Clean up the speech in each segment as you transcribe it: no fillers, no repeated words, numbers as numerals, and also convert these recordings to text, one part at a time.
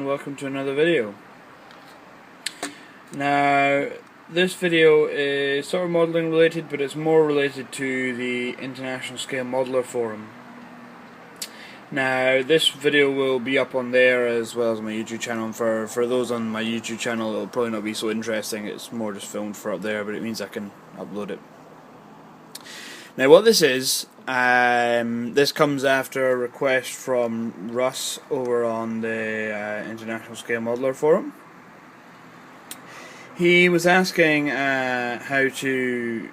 and welcome to another video. Now, this video is sort of modelling related, but it's more related to the International Scale Modeler Forum. Now, this video will be up on there as well as my YouTube channel, and for those on my YouTube channel it'll probably not be so interesting. It's more just filmed for up there, but it means I can upload it. Now what this is, this comes after a request from Russ over on the International Scale Modeler Forum. He was asking how to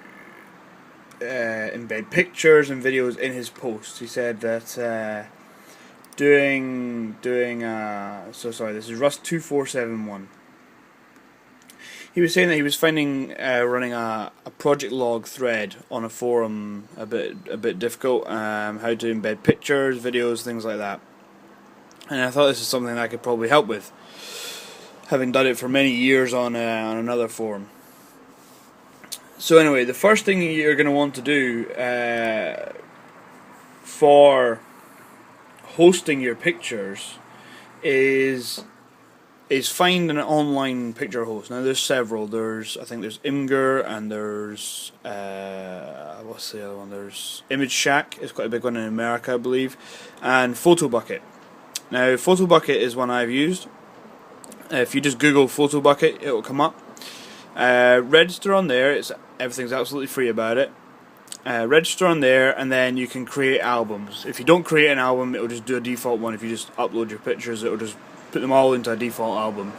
embed pictures and videos in his posts. He said that so sorry, this is Russ 2471. He was saying that he was finding running a project log thread on a forum a bit difficult. How to embed pictures, videos, things like that. And I thought this is something that I could probably help with, having done it for many years on another forum. So anyway, the first thing you're going to want to do for hosting your pictures is find an online picture host. Now there's several. I think there's Imgur, and there's what's the other one? There's Image Shack. It's quite a big one in America, I believe, and PhotoBucket. Now PhotoBucket is one I've used. If you just Google PhotoBucket, it will come up. Register on there. Everything's absolutely free about it. Register on there, and then you can create albums. If you don't create an album, it will just do a default one. If you just upload your pictures, it will just put them all into a default album.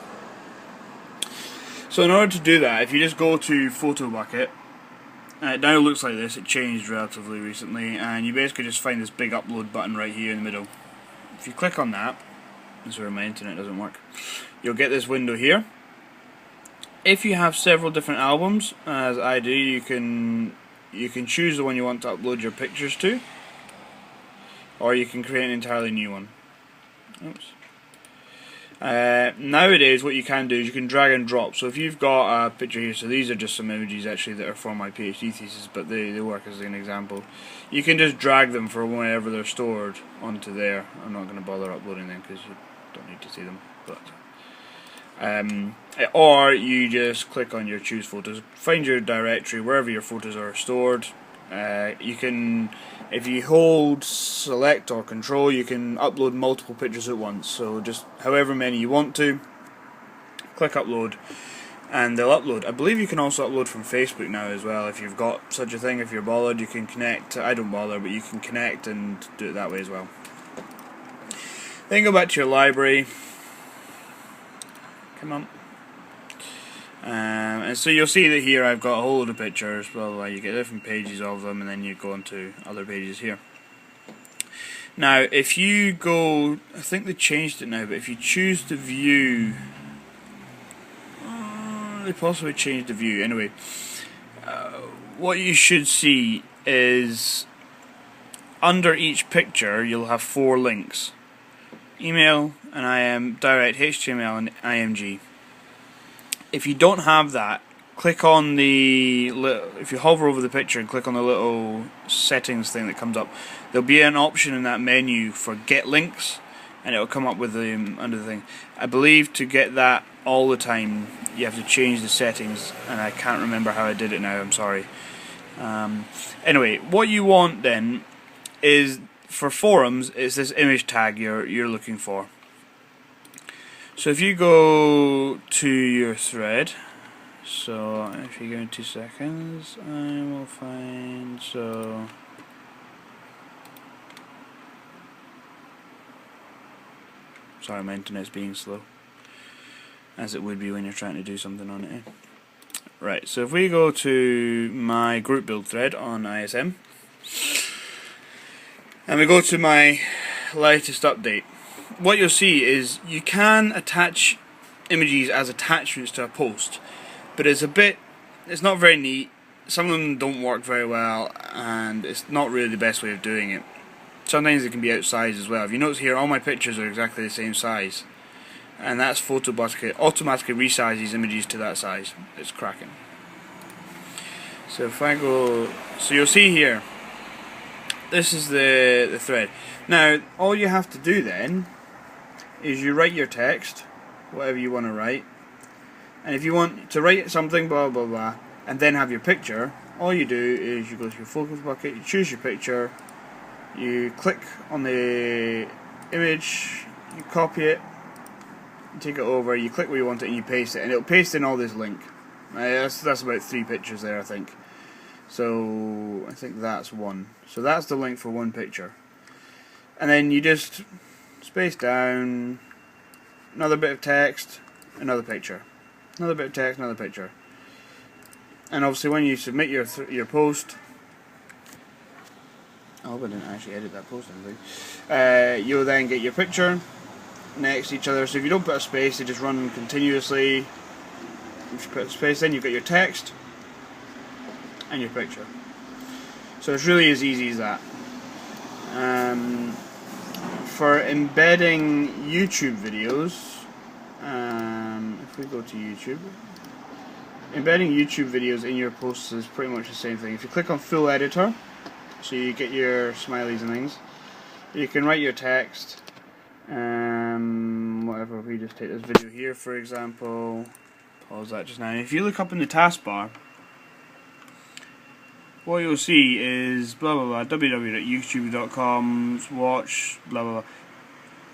So in order to do that, if you just go to PhotoBucket, it now looks like this. It changed relatively recently, and you basically just find this big upload button right here in the middle. If you click on that, this is where my internet doesn't work, you'll get this window here. If you have several different albums, as I do, you can choose the one you want to upload your pictures to, or you can create an entirely new one. Oops. Nowadays what you can do is you can drag and drop. So if you've got a picture here, so these are just some images actually that are for my PhD thesis, but they work as an example. You can just drag them for whenever they're stored onto there. I'm not going to bother uploading them because you don't need to see them. Or you just click on your choose photos, find your directory wherever your photos are stored. You can, if you hold select or control, you can upload multiple pictures at once. So just however many you want to, click upload and they'll upload. I believe you can also upload from Facebook now as well if you've got such a thing. If you're bothered, you can connect. I don't bother, but you can connect and do it that way as well. Then go back to your library. Come on. And so you'll see that here I've got a whole load of pictures, blah, blah, blah. You get different pages of them, and then you go onto other pages here. Now if you go, I think they changed it now, but if you choose to view, they possibly changed the view. Anyway, what you should see is under each picture you'll have 4 links: email, and direct HTML, and IMG. If you don't have that, click on if you hover over the picture and click on the little settings thing that comes up, there'll be an option in that menu for get links, and it'll come up with the under the thing. I believe to get that all the time you have to change the settings, and I can't remember how I did it now, I'm sorry. Anyway, what you want then is, for forums, is this image tag you're looking for. So if you go to your thread, so if you go in 2 seconds, I will find, so sorry, my internet's being slow, as it would be when you're trying to do something on it. Right, so if we go to my group build thread on ISM, and we go to my latest update, what you'll see is you can attach images as attachments to a post, but it's not very neat. Some of them don't work very well, and it's not really the best way of doing it. Sometimes it can be outsized as well. If you notice here, all my pictures are exactly the same size, and that's PhotoBucket automatically resizes images to that size. It's cracking. So if I go, so you'll see here, this is the thread. Now all you have to do then is you write your text, whatever you want to write, and if you want to write something blah blah blah and then have your picture, all you do is you go to your focus bucket, you choose your picture, you click on the image, you copy it, you take it over, you click where you want it and you paste it, and it'll paste in all this link. That's about 3 pictures there, I think. So I think that's one. So that's the link for one picture. And then you just space down, another bit of text, another picture, another bit of text, another picture. And obviously when you submit your post, I hope I didn't actually edit that post, you'll then get your picture next to each other. So if you don't put a space, they just run continuously. If you put a space in, you've got your text and your picture. So it's really as easy as that. For embedding YouTube videos, if we go to YouTube, embedding YouTube videos in your posts is pretty much the same thing. If you click on Full Editor, so you get your smileys and things, you can write your text, whatever. If we just take this video here for example, pause that just now. If you look up in the taskbar, what you'll see is blah blah blah www.youtube.com watch blah blah blah.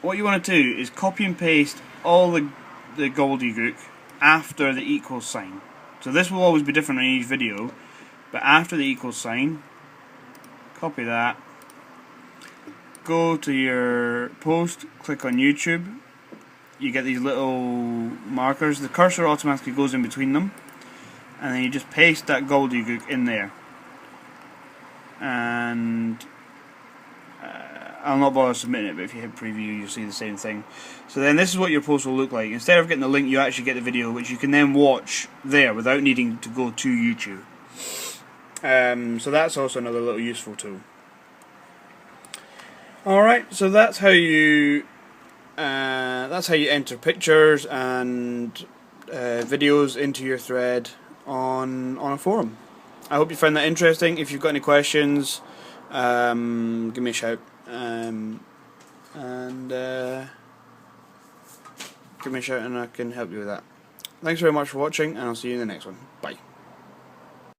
What you want to do is copy and paste all the gobbledygook after the equal sign. So this will always be different in each video, but after the equal sign, copy that, go to your post, click on YouTube, you get these little markers, the cursor automatically goes in between them, and then you just paste that gobbledygook in there. And I'll not bother submitting it, but if you hit preview you'll see the same thing. So then this is what your post will look like. Instead of getting the link, you actually get the video, which you can then watch there without needing to go to YouTube. So that's also another little useful tool. Alright, so that's how you enter pictures and videos into your thread on a forum. I hope you found that interesting. If you've got any questions, give me a shout, and give me a shout and I can help you with that. Thanks very much for watching, and I'll see you in the next one. Bye.